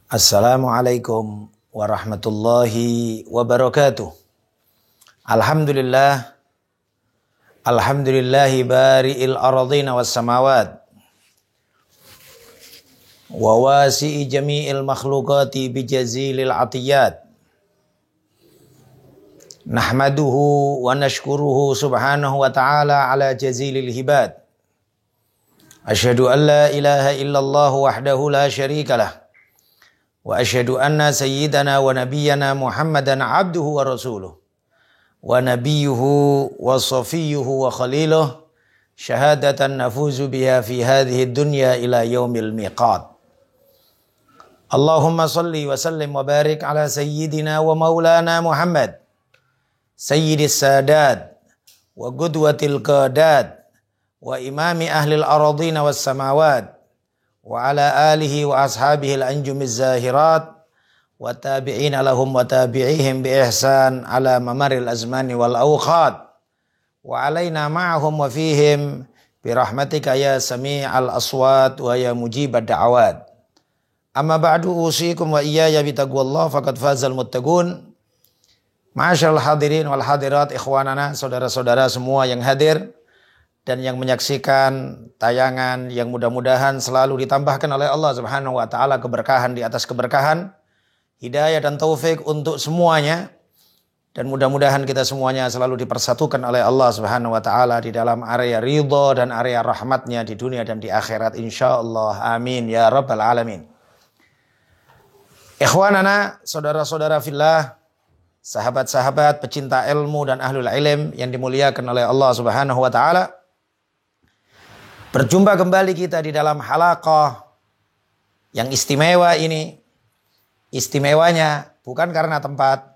Assalamualaikum warahmatullahi wabarakatuh. Alhamdulillah. Alhamdulillahi bari'il ardina was samawat wa wasi'i jami'il makhluqati bijazilil atiyat. Nahmaduhu wa nashkuruhu subhanahu wa ta'ala ala jazilil hibad. Asyhadu an la ilaha illallah wahdahu la syarika lah. Wa asyhadu anna sayyidana wa nabiyyana Muhammadan abduhu wa rasuluh wa nabiyyuhu wa safiyyuhu wa khaliluh syahadatan nafuzu biha fi hadhihi dunya ila yaumil miqat. Allahumma salli wa sallim wa barik ala sayyidina wa maulana Muhammad sayyidis sadat wa qudwatil qadat wa imami ahlil aradina was samawat wa ala alihi wa ashabihi al-anjumiz zahirat wa tabi'ina lahum wa tabi'ihim bi ihsan ala mamaril azmani wal awqat wa alaina ma'ahum wa fihim bi rahmatika ya sami'al aswat wa ya mujibad da'awat. Amma ba'du, usikum wa iyaya bi taqwallah faqad fazal muttaqun. Ma'asyiral hadirin wal hadirat, ikhwanana, saudara-saudara semua yang hadir dan yang menyaksikan tayangan yang mudah-mudahan selalu ditambahkan oleh Allah Subhanahu wa taala keberkahan di atas keberkahan, hidayah dan taufik untuk semuanya, dan mudah-mudahan kita semuanya selalu dipersatukan oleh Allah Subhanahu wa taala di dalam area ridha dan area rahmatnya di dunia dan di akhirat insyaallah. Amin ya rabbal alamin. Ikhwanana, saudara-saudara fillah, sahabat-sahabat pecinta ilmu dan ahlul ilm yang dimuliakan oleh Allah Subhanahu wa taala. Berjumpa kembali kita di dalam halaqah yang istimewa ini. Istimewanya bukan karena tempat,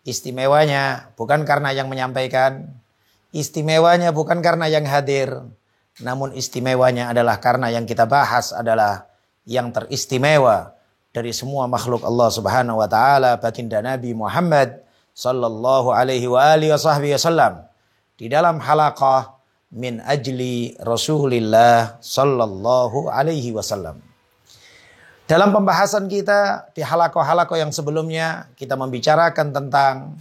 istimewanya bukan karena yang menyampaikan, istimewanya bukan karena yang hadir, namun istimewanya adalah karena yang kita bahas adalah yang teristimewa dari semua makhluk Allah Subhanahu wa taala, baginda Nabi Muhammad sallallahu alaihi wa alihi wasallam, di dalam halaqah min ajli Rasulillah sallallahu alaihi wasallam. Dalam pembahasan kita di halaqah-halaqah yang sebelumnya, kita membicarakan tentang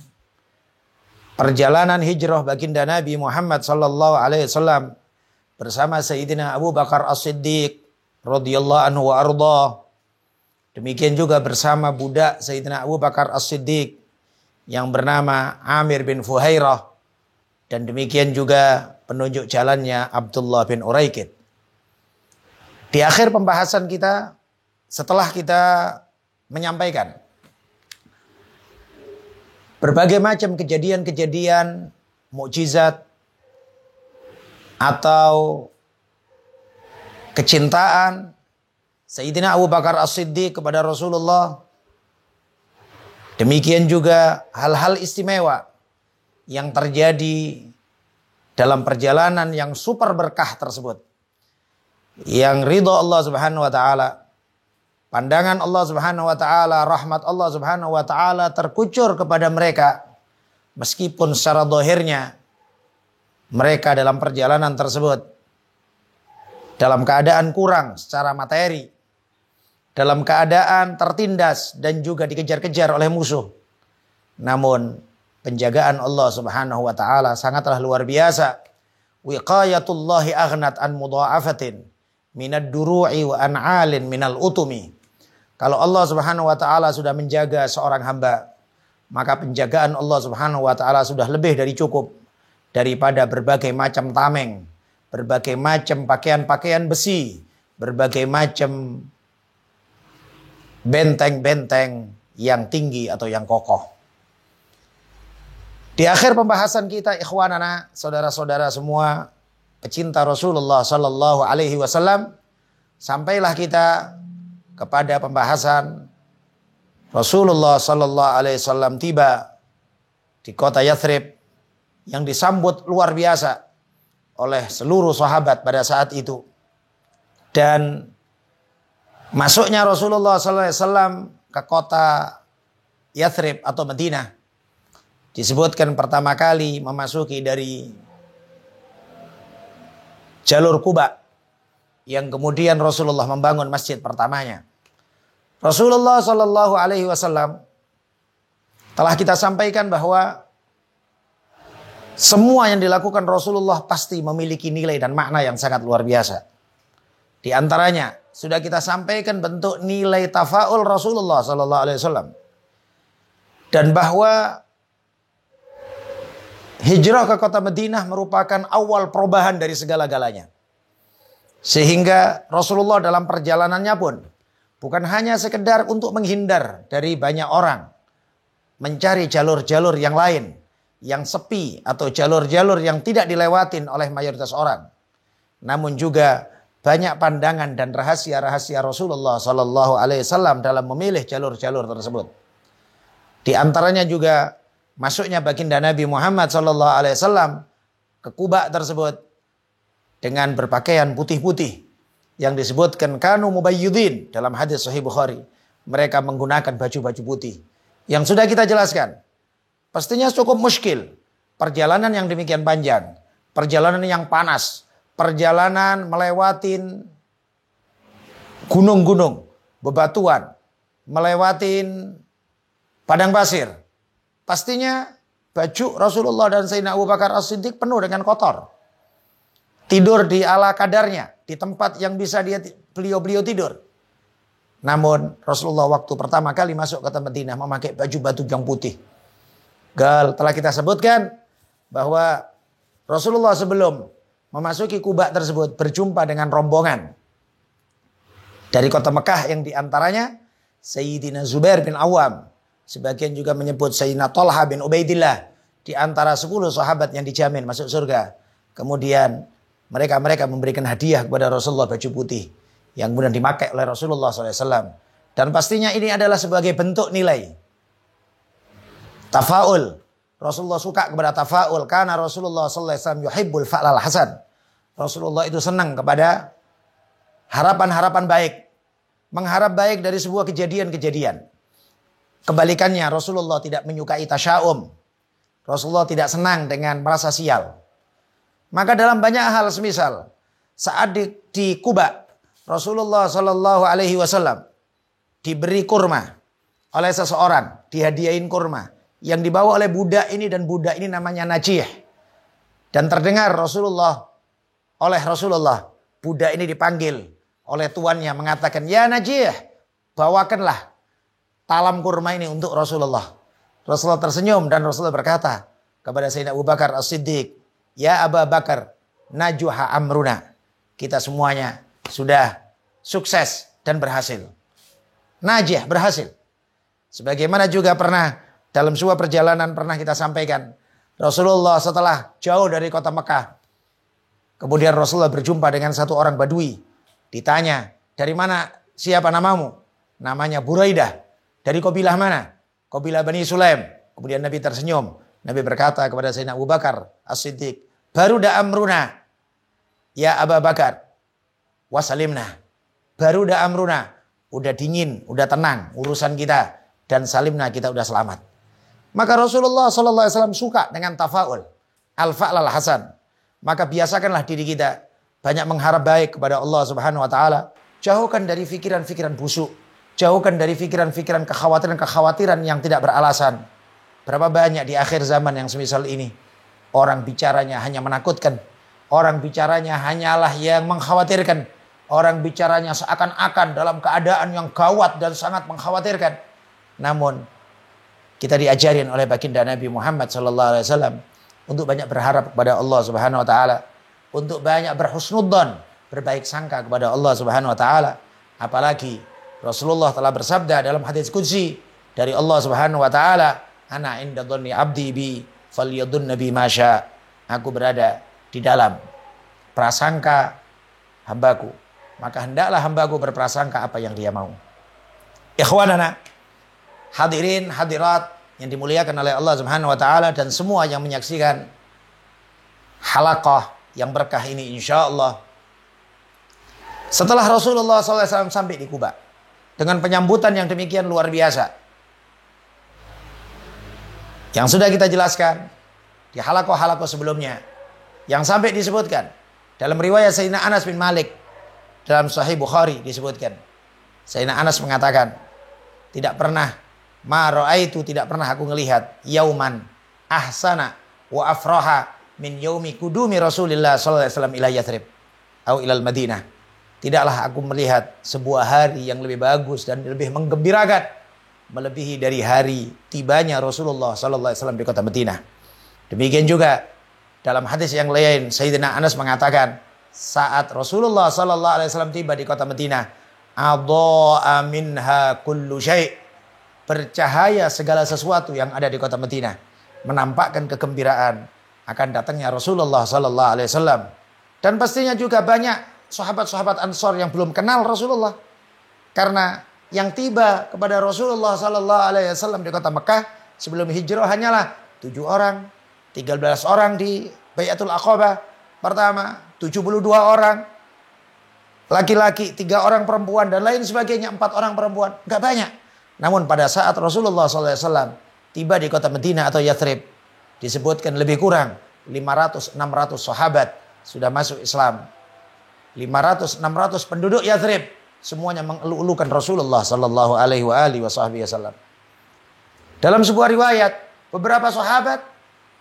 perjalanan hijrah baginda Nabi Muhammad sallallahu alaihi wasallam bersama Sayyidina Abu Bakar As-Siddiq radhiyallahu anhu wa arda. Demikian juga bersama budak Sayyidina Abu Bakar As-Siddiq yang bernama Amir bin Fuhairah, dan demikian juga penunjuk jalannya Abdullah bin Uraikid. Di akhir pembahasan kita, setelah kita menyampaikan berbagai macam kejadian-kejadian mukjizat atau kecintaan Sayyidina Abu Bakar As-Siddiq kepada Rasulullah, demikian juga hal-hal istimewa yang terjadi dalam perjalanan yang super berkah tersebut, yang ridha Allah Subhanahu wa taala, pandangan Allah Subhanahu wa taala, rahmat Allah Subhanahu wa taala terkucur kepada mereka, meskipun secara zahirnya mereka dalam perjalanan tersebut dalam keadaan kurang secara materi, dalam keadaan tertindas dan juga dikejar-kejar oleh musuh. Namun penjagaan Allah Subhanahu wa taala sangatlah luar biasa. Wiqayatullahi aghnat an mudha'afatin minad duru'i wa an'alin minal utumi. Kalau Allah Subhanahu wa taala sudah menjaga seorang hamba, maka penjagaan Allah Subhanahu wa taala sudah lebih dari cukup daripada berbagai macam tameng, berbagai macam pakaian-pakaian besi, berbagai macam benteng-benteng yang tinggi atau yang kokoh. Di akhir pembahasan kita, ikhwanana, saudara-saudara semua pecinta Rasulullah sallallahu alaihi wasallam, sampailah kita kepada pembahasan Rasulullah sallallahu alaihi wasallam tiba di kota Yathrib yang disambut luar biasa oleh seluruh sahabat pada saat itu. Dan masuknya Rasulullah sallallahu alaihi wasallam ke kota Yathrib atau Madinah disebutkan pertama kali memasuki dari jalur Quba, yang kemudian Rasulullah membangun masjid pertamanya. Rasulullah Shallallahu Alaihi Wasallam telah kita sampaikan bahwa semua yang dilakukan Rasulullah pasti memiliki nilai dan makna yang sangat luar biasa. Di antaranya sudah kita sampaikan bentuk nilai tafaul Rasulullah Shallallahu Alaihi Wasallam, dan bahwa hijrah ke kota Madinah merupakan awal perubahan dari segala-galanya. Sehingga Rasulullah dalam perjalanannya pun bukan hanya sekedar untuk menghindar dari banyak orang, mencari jalur-jalur yang lain, yang sepi atau jalur-jalur yang tidak dilewatin oleh mayoritas orang. Namun juga banyak pandangan dan rahasia-rahasia Rasulullah Sallallahu Alaihi Wasallam dalam memilih jalur-jalur tersebut. Di antaranya juga masuknya baginda Nabi Muhammad Sallallahu Alaihi Wasallam ke Quba tersebut dengan berpakaian putih-putih yang disebutkan kanu mubayyidin dalam hadis Sahih Bukhari. Mereka menggunakan baju-baju putih yang sudah kita jelaskan. Pastinya cukup muskil. Perjalanan yang demikian panjang, perjalanan yang panas, perjalanan melewatin gunung-gunung, bebatuan, melewatin padang pasir. Pastinya baju Rasulullah dan Sayyidina Abu Bakar As-Siddiq penuh dengan kotor. Tidur di ala kadarnya, di tempat yang bisa beliau tidur. Namun Rasulullah waktu pertama kali masuk ke Madinah memakai baju batu yang putih. Telah kita sebutkan bahwa Rasulullah sebelum memasuki Quba tersebut berjumpa dengan rombongan dari kota Mekah yang diantaranya Sayyidina Zubair bin Awam. Sebagian juga menyebut Sayyidina Talha bin Ubaidillah, di antara 10 sahabat yang dijamin masuk surga. Kemudian mereka memberikan hadiah kepada Rasulullah baju putih yang kemudian dipakai oleh Rasulullah SAW. Dan pastinya ini adalah sebagai bentuk nilai tafaul. Rasulullah suka kepada tafaul karena Rasulullah SAW yuhibbul fa'lal hasan. Rasulullah itu senang kepada harapan-harapan baik, mengharap baik dari sebuah kejadian-kejadian. Kebalikannya, Rasulullah tidak menyukai tasya'um. Rasulullah tidak senang dengan merasa sial. Maka dalam banyak hal, semisal saat di Quba, Rasulullah Shallallahu Alaihi Wasallam diberi kurma oleh seseorang, dihadiahin kurma yang dibawa oleh budak ini, dan budak ini namanya Najih. Dan terdengar oleh Rasulullah, budak ini dipanggil oleh tuannya mengatakan, "Ya Najih, bawakanlah talam kurma ini untuk Rasulullah." Rasulullah tersenyum dan Rasulullah berkata kepada Sayyidina Abu Bakar As-Siddiq, "Ya Abu Bakar, najuha amruna." Kita semuanya sudah sukses dan berhasil. Najih, berhasil. Sebagaimana juga pernah dalam sebuah perjalanan pernah kita sampaikan, Rasulullah setelah jauh dari kota Mekah, kemudian Rasulullah berjumpa dengan satu orang Badui. Ditanya, "Dari mana? Siapa namamu?" Namanya Buraidah. "Dari kabilah mana?" "Kabilah Bani Sulaim." Kemudian Nabi tersenyum. Nabi berkata kepada Sayyidina Abu Bakar As-Siddiq, "Baruda amruna, ya Abu Bakar, wasalimna." Baruda amruna, udah dingin, udah tenang urusan kita, dan salimna, kita udah selamat. Maka Rasulullah SAW suka dengan tafaul, al-fa'lal hasan. Maka biasakanlah diri kita banyak mengharap baik kepada Allah Subhanahu Wa Taala. Jauhkan dari pikiran-pikiran busuk, jauhkan dari pikiran-pikiran kekhawatiran yang tidak beralasan. Berapa banyak di akhir zaman yang semisal ini, orang bicaranya hanya menakutkan, orang bicaranya hanyalah yang mengkhawatirkan, orang bicaranya seakan-akan dalam keadaan yang gawat dan sangat mengkhawatirkan. Namun kita diajarin oleh baginda Nabi Muhammad SAW untuk banyak berharap kepada Allah Subhanahu Wa Taala, untuk banyak berhusnudzon, berbaik sangka kepada Allah Subhanahu Wa Taala. Apalagi Rasulullah telah bersabda dalam hadis qudsi dari Allah Subhanahu Wa Taala, "Ana inda dhanni abdi bi falyadhunna bi ma syaa." Aku berada di dalam prasangka hambaku, maka hendaklah hambaku berprasangka apa yang dia mau. Ikhwanana, hadirin hadirat yang dimuliakan oleh Allah Subhanahu Wa Taala, dan semua yang menyaksikan halaqah yang berkah ini, insya Allah. Setelah Rasulullah SAW sampai di Quba dengan penyambutan yang demikian luar biasa, yang sudah kita jelaskan di halaqah-halaqah sebelumnya, yang sampai disebutkan dalam riwayat Sayyidina Anas bin Malik dalam Sahih Bukhari disebutkan, Sayyidina Anas mengatakan, tidak pernah ma ra'aitu, tidak pernah aku ngelihat yauman ahsana wa afraha min yaumi kudumi Rasulillah sallallahu alaihi wasallam ila Yathrib atau ilal Madinah. Tidaklah aku melihat sebuah hari yang lebih bagus dan lebih menggembirakan melebihi dari hari tibanya Rasulullah sallallahu alaihi wasallam di kota Madinah. Demikian juga dalam hadis yang lain Sayyidina Anas mengatakan saat Rasulullah sallallahu alaihi wasallam tiba di kota Madinah, adha'a minha kullu syai', bercahaya segala sesuatu yang ada di kota Madinah, menampakkan kegembiraan akan datangnya Rasulullah sallallahu alaihi wasallam. Dan pastinya juga banyak sahabat-sahabat Ansor yang belum kenal Rasulullah, karena yang tiba kepada Rasulullah sallallahu alaihi wasallam di kota Mekah sebelum hijrah hanyalah 7 orang, 13 orang di Bai'atul Aqabah pertama, 72 orang laki-laki, 3 orang perempuan dan lain sebagainya, 4 orang perempuan, enggak banyak. Namun pada saat Rasulullah SAW tiba di kota Madinah atau Yathrib, disebutkan lebih kurang 500-600 sahabat sudah masuk Islam. 500-600 penduduk Yathrib semuanya mengeluh-elukan Rasulullah sallallahu alaihi wasallam. Dalam sebuah riwayat, beberapa sahabat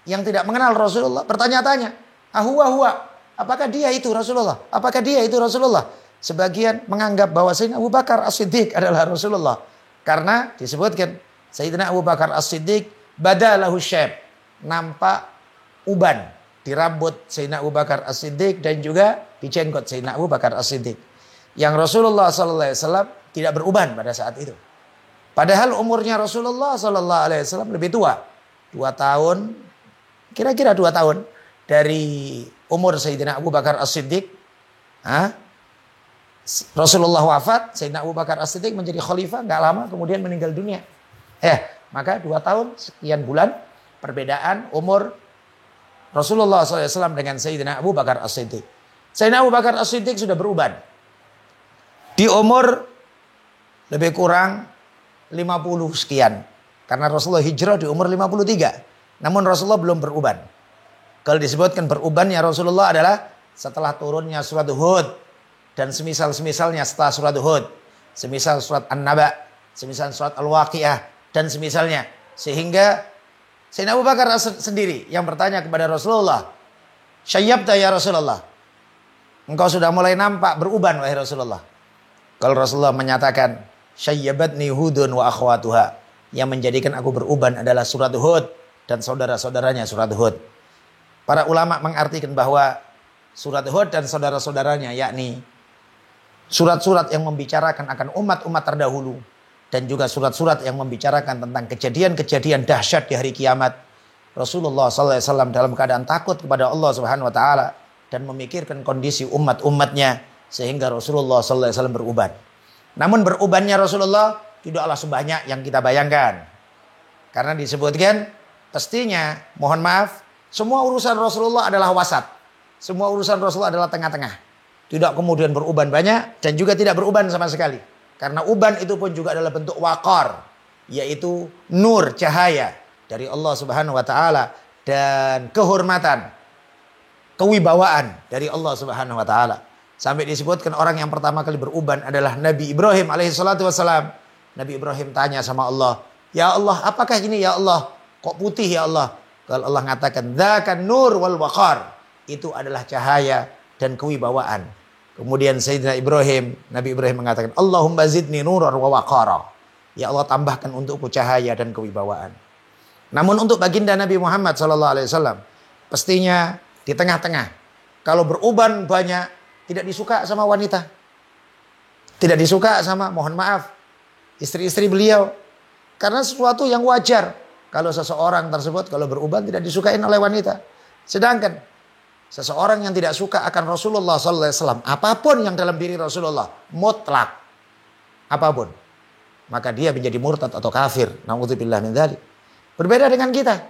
yang tidak mengenal Rasulullah bertanya-tanya, huwa, apakah dia itu Rasulullah? Apakah dia itu Rasulullah? Sebagian menganggap bahwa Sayyidina Abu Bakar As-Siddiq adalah Rasulullah, karena disebutkan Sayyidina Abu Bakar As-Siddiq badalahu syab, nampak uban di rambut Sayyidina Abu Bakar As-Siddiq dan juga di jenggot Sayyidina Abu Bakar As-Siddiq. Yang Rasulullah sallallahu alaihi wasallam tidak beruban pada saat itu. Padahal umurnya Rasulullah sallallahu alaihi wasallam lebih tua. 2 tahun, kira-kira 2 tahun dari umur Sayyidina Abu Bakar As-Siddiq. Rasulullah wafat, Sayyidina Abu Bakar As-Siddiq menjadi khalifah, enggak lama kemudian meninggal dunia. Maka 2 tahun sekian bulan perbedaan umur Rasulullah SAW dengan Sayyidina Abu Bakar As-Siddiq. Sayyidina Abu Bakar As-Siddiq sudah beruban. Di umur lebih kurang 50 sekian. Karena Rasulullah hijrah di umur 53. Namun Rasulullah belum beruban. Kalau disebutkan berubannya Rasulullah adalah setelah turunnya surat Hud. Dan semisal-semisalnya setelah surat Hud. Semisal surat An-Naba. Semisal surat Al-Waqi'ah. Dan semisalnya. Sehingga Sayyidina Abu Bakar sendiri yang bertanya kepada Rasulullah, "Syayyabta ya Rasulullah? Engkau sudah mulai nampak beruban wahai Rasulullah." Kalau Rasulullah menyatakan, "Syayyabatni Hudun wa akhwatuha." Yang menjadikan aku beruban adalah surat Hud dan saudara-saudaranya surat Hud. Para ulama mengartikan bahwa surat Hud dan saudara-saudaranya yakni surat-surat yang membicarakan akan umat-umat terdahulu. Dan juga surat-surat yang membicarakan tentang kejadian-kejadian dahsyat di hari kiamat. Rasulullah SAW dalam keadaan takut kepada Allah Subhanahu Wa Taala dan memikirkan kondisi umat-umatnya sehingga Rasulullah SAW beruban. Namun berubannya Rasulullah tidaklah sebanyak yang kita bayangkan. Karena disebutkan pastinya, mohon maaf, semua urusan Rasulullah adalah wasat. Semua urusan Rasulullah adalah tengah-tengah. Tidak kemudian beruban banyak dan juga tidak beruban sama sekali. Karena uban itu pun juga adalah bentuk waqar, yaitu nur, cahaya dari Allah Subhanahu Wa Taala dan kehormatan, kewibawaan dari Allah Subhanahu Wa Taala. Sampai disebutkan orang yang pertama kali beruban adalah Nabi Ibrahim alaihissalatu wassalam. Nabi Ibrahim tanya sama Allah, "Ya Allah, apakah ini ya Allah? Kok putih ya Allah?" Kalau Allah mengatakan, "Dzakan nur wal waqar." Itu adalah cahaya dan kewibawaan. Kemudian Sayyidina Ibrahim, Nabi Ibrahim mengatakan, "Allahumma zidni nuran wa waqara." Ya Allah, tambahkan untukku cahaya dan kewibawaan. Namun untuk baginda Nabi Muhammad SAW, pastinya di tengah-tengah. Kalau beruban banyak, tidak disuka sama wanita. Tidak disuka sama, mohon maaf, istri-istri beliau. Karena sesuatu yang wajar. Kalau seseorang tersebut, kalau beruban tidak disukain oleh wanita. Sedangkan seseorang yang tidak suka akan Rasulullah SAW, apapun yang dalam diri Rasulullah, mutlak, apapun, maka dia menjadi murtad atau kafir. Na'udzubillah min dzalik. Berbeda dengan kita.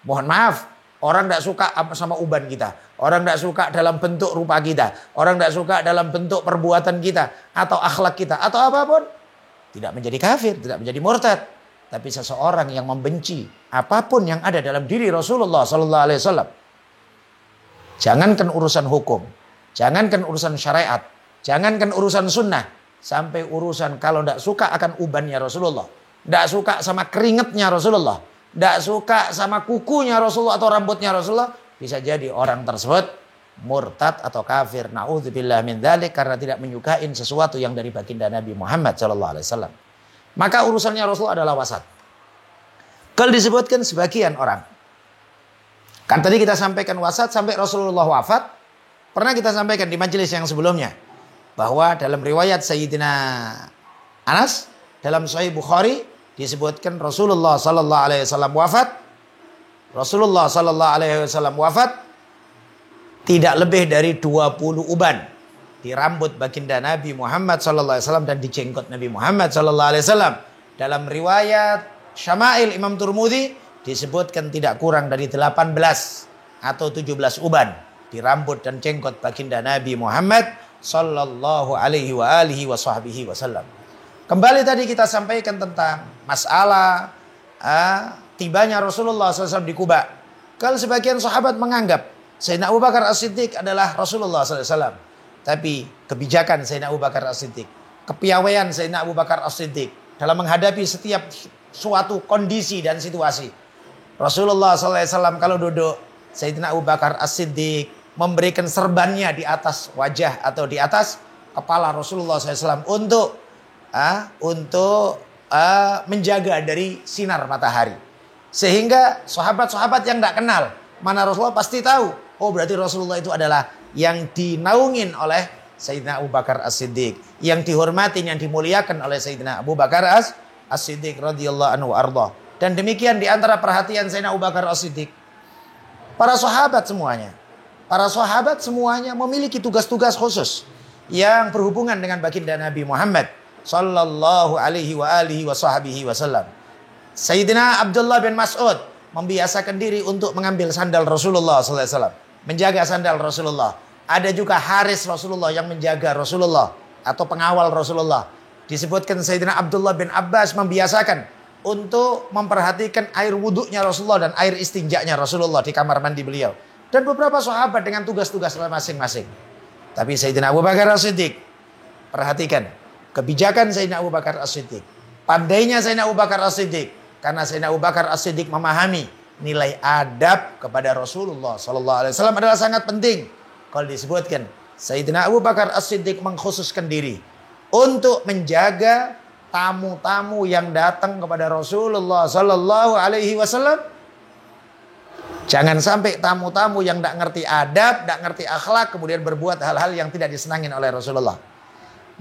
Mohon maaf, orang tidak suka sama uban kita. Orang tidak suka dalam bentuk rupa kita. Orang tidak suka dalam bentuk perbuatan kita. Atau akhlak kita. Atau apapun. Tidak menjadi kafir, tidak menjadi murtad. Tapi seseorang yang membenci apapun yang ada dalam diri Rasulullah SAW. Jangankan urusan hukum, jangankan urusan syariat, jangankan urusan sunnah, sampai urusan kalau tidak suka akan ubannya Rasulullah Tidak suka sama keringatnya Rasulullah. Tidak suka sama kukunya Rasulullah atau rambutnya Rasulullah. Bisa jadi orang tersebut murtad atau kafir. Na'udzubillah min dzalik, karena tidak menyukai sesuatu yang dari baginda Nabi Muhammad SAW. Maka urusannya Rasulullah adalah wasat. Kalau disebutkan sebagian orang. Kan tadi kita sampaikan wasat sampai Rasulullah wafat. Pernah kita sampaikan di majelis yang sebelumnya. Bahwa dalam riwayat Sayyidina Anas, dalam Sahih Bukhari disebutkan Rasulullah sallallahu alaihi wasallam wafat. Rasulullah sallallahu alaihi wasallam wafat tidak lebih dari 20 uban di rambut baginda Nabi Muhammad sallallahu alaihi wasallam dan di jenggot Nabi Muhammad sallallahu alaihi wasallam. Dalam riwayat Syama'il Imam Tirmidzi disebutkan tidak kurang dari 18 atau 17 uban di rambut dan jenggot baginda Nabi Muhammad sallallahu alaihi wa alihi wa sahbihi wasallam. Kembali tadi kita sampaikan tentang masalah tibanya Rasulullah SAW di Kuba. Kalau sebagian sahabat menganggap Sayyidina Abu Bakar As-Siddiq adalah Rasulullah SAW. Tapi kebijakan Sayyidina Abu Bakar As-Siddiq, kepiawaian Sayyidina Abu Bakar As-Siddiq dalam menghadapi setiap suatu kondisi dan situasi. Rasulullah SAW kalau duduk, Sayyidina Abu Bakar As-Siddiq memberikan serbannya di atas wajah atau di atas kepala Rasulullah SAW untuk menjaga dari sinar matahari. Sehingga sahabat-sahabat yang tidak kenal mana Rasulullah pasti tahu. Oh, berarti Rasulullah itu adalah yang dinaungin oleh Sayyidina Abu Bakar As-Siddiq, yang dihormatin, yang dimuliakan oleh Sayyidina Abu Bakar As-Siddiq radhiyallahu anhu arda. Dan demikian di antara perhatian Sayyidina Abu Bakar As-Siddiq, para sahabat semuanya memiliki tugas-tugas khusus yang berhubungan dengan baginda Nabi Muhammad sallallahu alaihi wa alihi wa sahbihi wasallam. Sayyidina Abdullah bin Mas'ud membiasakan diri untuk mengambil sandal Rasulullah sallallahu alaihi wasallam, menjaga sandal Rasulullah. Ada juga Haris Rasulullah yang menjaga Rasulullah atau pengawal Rasulullah. Disebutkan Sayyidina Abdullah bin Abbas membiasakan untuk memperhatikan air wudhunya Rasulullah dan air istinjanya Rasulullah di kamar mandi beliau. Dan beberapa sahabat dengan tugas-tugas masing-masing. Tapi Sayyidina Abu Bakar As-Siddiq, perhatikan kebijakan Sayyidina Abu Bakar As-Siddiq, pandainya Sayyidina Abu Bakar As-Siddiq, karena Sayyidina Abu Bakar As-Siddiq memahami nilai adab kepada Rasulullah SAW adalah sangat penting. Kalau disebutkan Sayyidina Abu Bakar As-Siddiq mengkhususkan diri untuk menjaga tamu-tamu yang datang kepada Rasulullah SAW. Jangan sampai tamu-tamu yang tidak ngerti adab, tidak ngerti akhlak, kemudian berbuat hal-hal yang tidak disenangin oleh Rasulullah.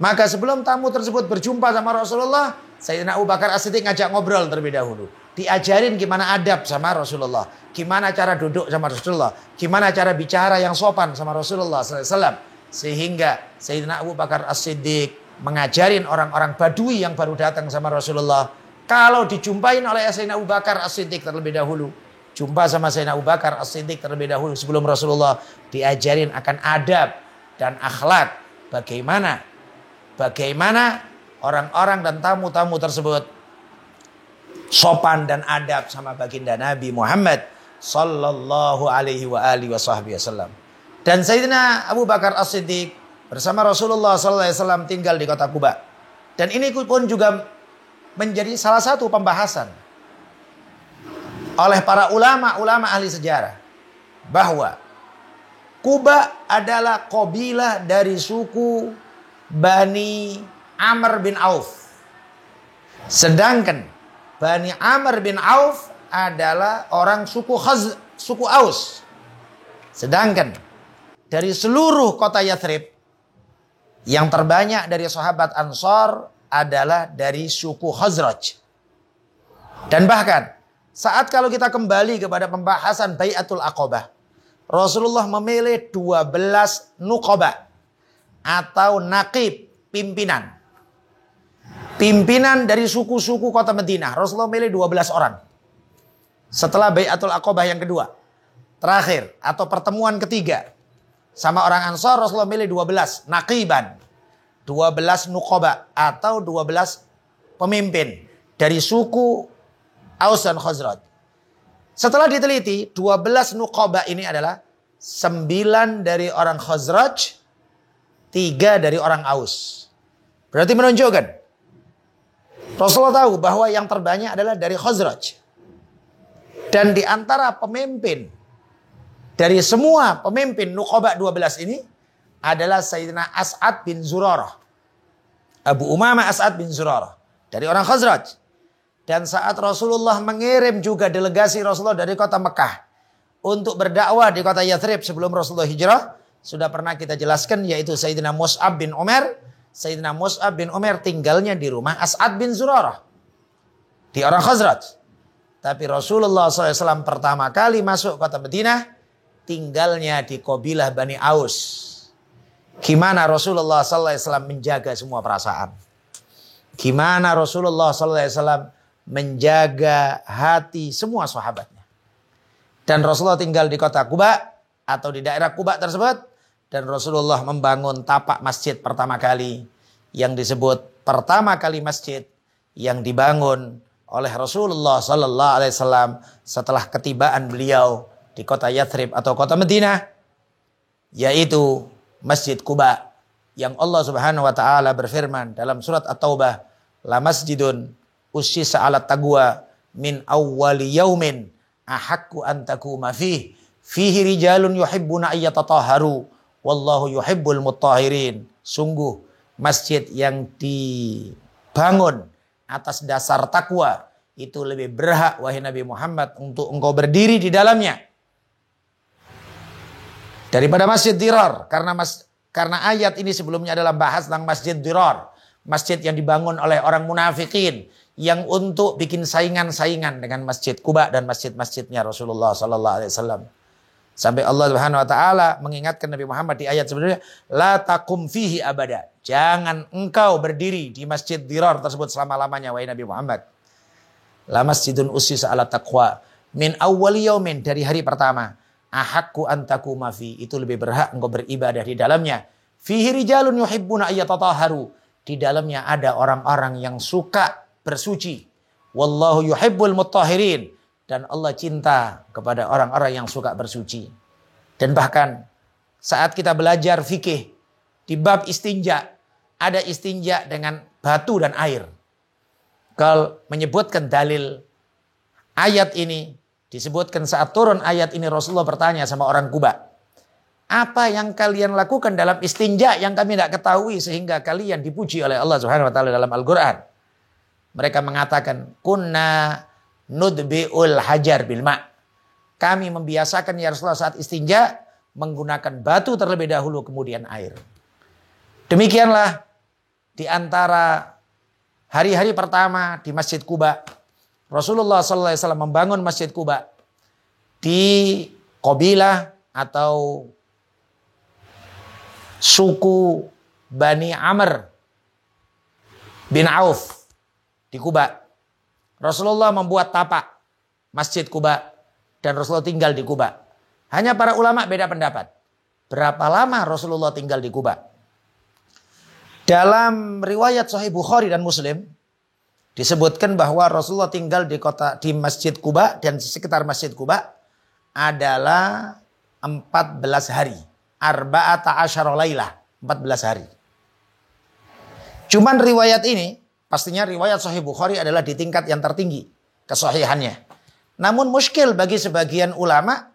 Maka sebelum tamu tersebut berjumpa sama Rasulullah, Sayyidina Abu Bakar As-Siddiq ngajak ngobrol terlebih dahulu. Diajarin gimana adab sama Rasulullah. Gimana cara duduk sama Rasulullah. Gimana cara bicara yang sopan sama Rasulullah SAW. Sehingga Sayyidina Abu Bakar As-Siddiq mengajarin orang-orang Badui yang baru datang sama Rasulullah. Kalau dijumpain oleh Sayyidina Abu Bakar As-Siddiq terlebih dahulu. Jumpa sama Sayyidina Abu Bakar As-Siddiq terlebih dahulu sebelum Rasulullah. Diajarin akan adab dan akhlak. Bagaimana orang-orang dan tamu-tamu tersebut sopan dan adab sama baginda Nabi Muhammad sallallahu alaihi wa alihi wasallam. Dan Sayyidina Abu Bakar As-Siddiq bersama Rasulullah sallallahu alaihi wasallam tinggal di kota Kuba. Dan ini pun juga menjadi salah satu pembahasan oleh para ulama ahli sejarah bahwa Kuba adalah qabilah dari suku Bani Amr bin Auf. Sedangkan Bani Amr bin Auf adalah orang suku Aus. Sedangkan dari seluruh kota Yathrib, yang terbanyak dari sahabat Ansar adalah dari suku Khazraj. Dan bahkan saat kalau kita kembali kepada pembahasan Bai'atul Aqabah, Rasulullah memilih 12 nuqaba atau naqib, pimpinan. Pimpinan dari suku-suku kota Madinah. Rasulullah memilih 12 orang. Setelah Bai'atul Aqabah yang kedua, terakhir atau pertemuan ketiga sama orang Ansar, Rasulullah memilih 12 naqiban. 12 nuqaba atau 12 pemimpin dari suku Aus dan Khazraj. Setelah diteliti, 12 nuqaba ini adalah 9 dari orang Khazraj, 3 dari orang Aus. Berarti menunjukkan Rasulullah tahu bahwa yang terbanyak adalah dari Khazraj. Dan di antara pemimpin, dari semua pemimpin Nuqaba 12 ini adalah Sayyidina As'ad bin Zurarah. Abu Umamah As'ad bin Zurarah. Dari orang Khazraj. Dan saat Rasulullah mengirim juga delegasi Rasulullah dari kota Mekah untuk berdakwah di kota Yathrib sebelum Rasulullah hijrah, sudah pernah kita jelaskan, yaitu Sayyidina Mus'ab bin Umair. Sayyidina Mus'ab bin Umair tinggalnya di rumah As'ad bin Zurarah, di orang Khazraj. Tapi Rasulullah SAW pertama kali masuk kota Madinah, tinggalnya di kabilah Bani Aus. Gimana Rasulullah SAW menjaga semua perasaan? Gimana Rasulullah SAW menjaga hati semua sahabatnya? Dan Rasulullah tinggal di kota Quba atau di daerah Quba tersebut. Dan Rasulullah membangun tapak masjid pertama kali, yang disebut pertama kali masjid yang dibangun oleh Rasulullah Sallallahu Alaihi Wasallam setelah ketibaan beliau di kota Yathrib atau kota Madinah, yaitu Masjid Quba, yang Allah Subhanahu Wa Taala berfirman dalam surat At-Taubah, la masjidun ussisa 'ala taqwa min awwali yaumin ahaqqu an taquma fihi rijalun yuhibbuna ayyatatahharu wallahu yuhibbul mutahhirin. Sungguh masjid yang dibangun atas dasar takwa itu lebih berhak, wahai Nabi Muhammad, untuk engkau berdiri di dalamnya daripada Masjid Dirar. Karena ayat ini sebelumnya adalah bahas tentang Masjid Dirar, masjid yang dibangun oleh orang munafikin yang untuk bikin saingan-saingan dengan Masjid Quba dan masjid-masjidnya Rasulullah sallallahu alaihi wasallam. Sampai Allah Subhanahu wa taala mengingatkan Nabi Muhammad di ayat sebelumnya, la taqum fihi abada. Jangan engkau berdiri di Masjid Dirar tersebut selama-lamanya, wahai Nabi Muhammad. La masjidun ussisa 'ala taqwa min awwali yaumin, dari hari pertama. Ahaqqu an taquma fi, itu lebih berhak engkau beribadah di dalamnya. Fihi rijalun yuhibbuna ayyatatahharu, di dalamnya ada orang-orang yang suka bersuci. Wallahu yuhibbul mutahhirin, dan Allah cinta kepada orang-orang yang suka bersuci. Dan bahkan saat kita belajar fikih di bab istinja, ada istinja dengan batu dan air. Kalau menyebutkan dalil ayat ini, disebutkan saat turun ayat ini Rasulullah bertanya sama orang Quba, apa yang kalian lakukan dalam istinja yang kami tidak ketahui sehingga kalian dipuji oleh Allah Subhanahu wa taala dalam Al-Qur'an? Mereka mengatakan, kunna nudbi'ul hajar bil ma'. Kami membiasakan ya Rasulullah saat istinja menggunakan batu terlebih dahulu kemudian air. Demikianlah di antara hari-hari pertama di Masjid Quba, Rasulullah SAW membangun Masjid Quba di kabilah atau suku Bani Amr bin Auf di Quba. Rasulullah membuat tapak Masjid Quba dan Rasulullah tinggal di Quba. Hanya para ulama beda pendapat. Berapa lama Rasulullah tinggal di Quba? Dalam riwayat Sahih Bukhari dan Muslim disebutkan bahwa Rasulullah tinggal di Masjid Quba dan di sekitar Masjid Quba adalah 14 hari. Arba'ata asyara lailah, 14 hari. Cuman riwayat ini, pastinya riwayat Sahih Bukhari adalah di tingkat yang tertinggi kesahihannya. Namun muskil bagi sebagian ulama,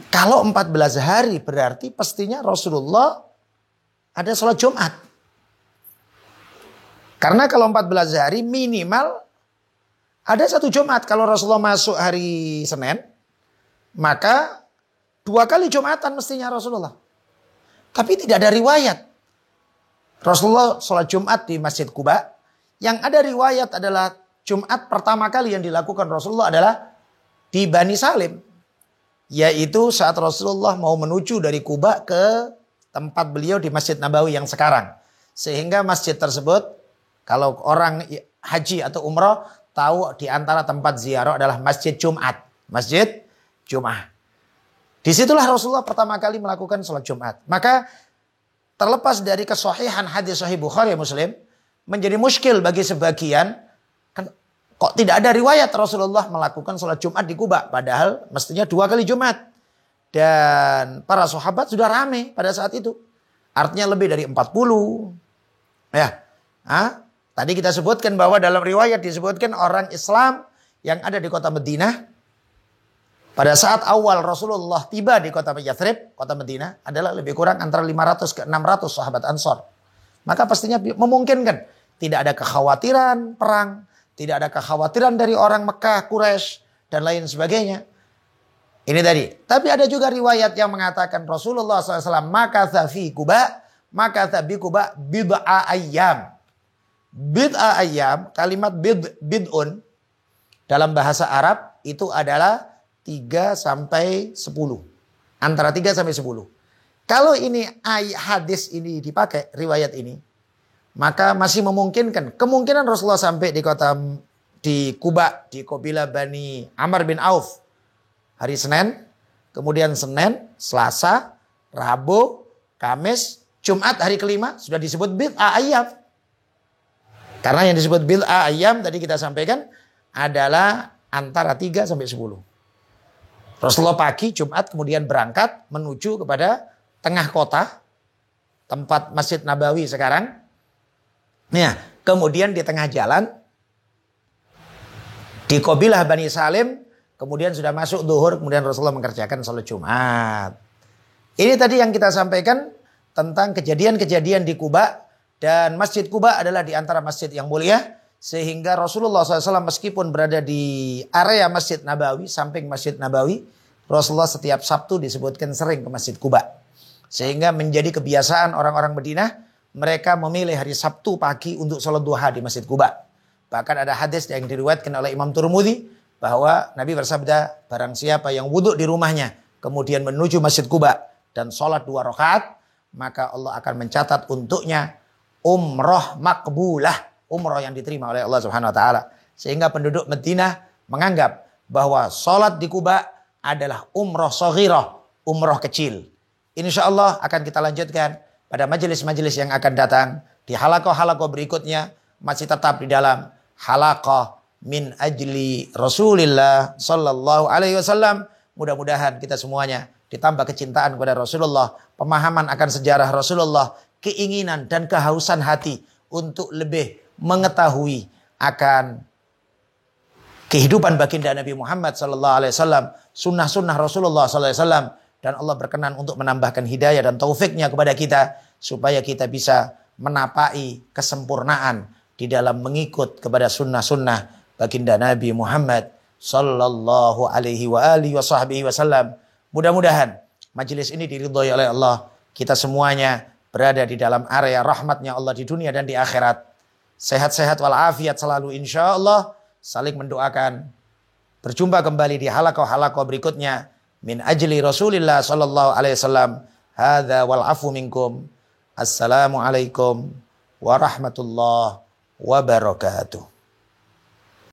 kalau 14 hari berarti pastinya Rasulullah ada sholat Jumat. Karena kalau 14 hari minimal ada satu Jumat. Kalau Rasulullah masuk hari Senin, maka 2 kali Jumatan mestinya Rasulullah. Tapi tidak ada riwayat Rasulullah sholat Jumat di Masjid Quba. Yang ada riwayat adalah Jumat pertama kali yang dilakukan Rasulullah adalah di Bani Salim. Yaitu saat Rasulullah mau menuju dari Quba ke tempat beliau di Masjid Nabawi yang sekarang. Sehingga masjid tersebut, kalau orang haji atau umrah, tahu di antara tempat ziarah adalah Masjid Jumat. Masjid Jumat. Disitulah Rasulullah pertama kali melakukan sholat Jumat. Maka terlepas dari kesahihan hadis Sahih Bukhari Muslim, menjadi muskil bagi sebagian, kan, kok tidak ada riwayat Rasulullah melakukan sholat Jumat di Quba, padahal mestinya 2 kali Jumat. Dan para sahabat sudah ramai pada saat itu. Artinya lebih dari 40. Ya. Tadi kita sebutkan bahwa dalam riwayat disebutkan orang Islam yang ada di kota Madinah pada saat awal Rasulullah tiba di kota Yathrib, kota Madinah, adalah lebih kurang antara 500 ke 600 sahabat Ansor. Maka pastinya memungkinkan tidak ada kekhawatiran perang, tidak ada kekhawatiran dari orang Mekah, Quraisy dan lain sebagainya. Ini tadi. Tapi ada juga riwayat yang mengatakan Rasulullah SAW makatha fi Quba, makatha bi Quba bid'a ayyam. Bid'a ayyam, kalimat bid'un dalam bahasa Arab itu adalah 3 sampai 10. Antara 3 sampai 10. Kalau ini hadis ini dipakai, riwayat ini, maka masih memungkinkan. Kemungkinan Rasulullah sampai di Quba, di Qabilah Bani Amr bin Auf. Hari Senin, kemudian Senin, Selasa, Rabu, Kamis, Jumat hari kelima sudah disebut bid'ah ayyam. Karena yang disebut bid'ah ayyam tadi kita sampaikan adalah antara 3 sampai 10. Rasulullah pagi Jumat kemudian berangkat menuju kepada tengah kota, tempat Masjid Nabawi sekarang. Nah, kemudian di tengah jalan di Qabilah Bani Salim, kemudian sudah masuk zuhur, kemudian Rasulullah mengerjakan salat Jumat. Ini tadi yang kita sampaikan tentang kejadian-kejadian di Quba, dan Masjid Quba adalah di antara masjid yang mulia, sehingga Rasulullah SAW meskipun berada di area Masjid Nabawi, samping Masjid Nabawi, Rasulullah setiap Sabtu disebutkan sering ke Masjid Quba. Sehingga menjadi kebiasaan orang-orang Madinah, mereka memilih hari Sabtu pagi untuk salat duha di Masjid Quba. Bahkan ada hadis yang diriwayatkan oleh Imam Tirmidzi bahwa Nabi bersabda, barang siapa yang wudhu di rumahnya, kemudian menuju Masjid Quba dan salat 2 rakaat, maka Allah akan mencatat untuknya umroh makbulah. Umroh yang diterima oleh Allah Subhanahu wa taala. Sehingga penduduk Madinah menganggap bahwa salat di Quba adalah umroh shaghirah, umroh kecil. Insyaallah akan kita lanjutkan pada majelis-majelis yang akan datang di halaqah-halaqah berikutnya, masih tetap di dalam halaqah min ajli Rasulillah sallallahu alaihi wasallam. Mudah-mudahan kita semuanya ditambah kecintaan kepada Rasulullah, pemahaman akan sejarah Rasulullah, keinginan dan kehausan hati untuk lebih mengetahui akan kehidupan baginda Nabi Muhammad sallallahu alaihi wasallam, sunnah-sunnah Rasulullah sallallahu alaihi wasallam, dan Allah berkenan untuk menambahkan hidayah dan taufiknya kepada kita supaya kita bisa menapai kesempurnaan di dalam mengikut kepada sunnah-sunnah baginda Nabi Muhammad sallallahu alaihi wa alihi wasallam. Mudah-mudahan majelis ini diridhoi oleh Allah. Kita semuanya berada di dalam area rahmatnya Allah di dunia dan di akhirat. Sehat-sehat walafiat selalu insyaallah. Saling mendoakan. Berjumpa kembali di halaqah-halaqah berikutnya. Min ajli Rasulillah sallallahu alaihi wasallam. Hadza wal afu minkum. Assalamualaikum warahmatullahi wabarakatuh.